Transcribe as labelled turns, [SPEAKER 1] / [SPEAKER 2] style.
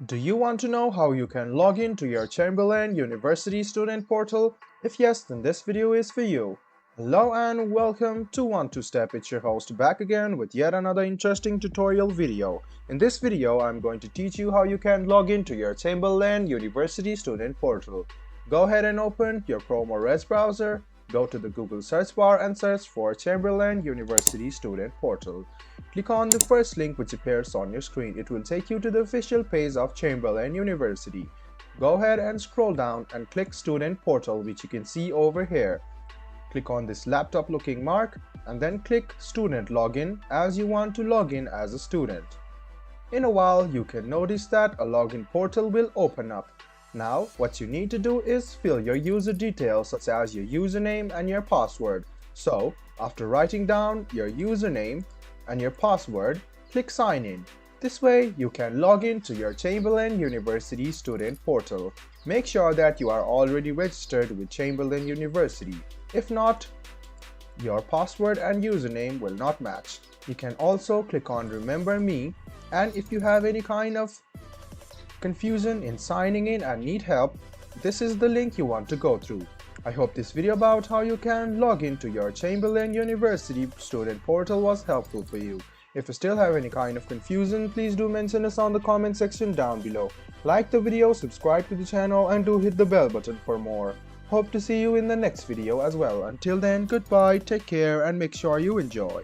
[SPEAKER 1] Do you want to know how you can log in to your Chamberlain University student portal? If yes, then this video is for you. Hello and welcome to One2Step. It's your host back again with yet another interesting tutorial video. In this video, I'm going to teach you how you can log into your Chamberlain University student portal. Go ahead and open your Chrome or Edge browser. Go to the Google search bar and search for Chamberlain University student portal. Click on the first link which appears on your screen. It will take you to the official page of Chamberlain University. Go ahead and scroll down and click Student Portal, which you can see over here. Click on this laptop looking mark and then click Student Login as you want to log in as a student. In a while, you can notice that a login portal will open up. Now, what you need to do is fill your user details such as your username and your password. So, after writing down your username and your password, click Sign In. This way, you can log in to your Chamberlain University student portal. Make sure that you are already registered with Chamberlain University. If not, your password and username will not match. You can also click on Remember Me, and if you have any kind of confusion in signing in and need help, this is the link you want to go through. I hope this video about how you can log into your Chamberlain University student portal was helpful for you. If you still have any kind of confusion, please do mention us on the comment section down below. Like the video, subscribe to the channel, and do hit the bell button for more. Hope to see you in the next video as well. Until then, goodbye, take care, and make sure you enjoy.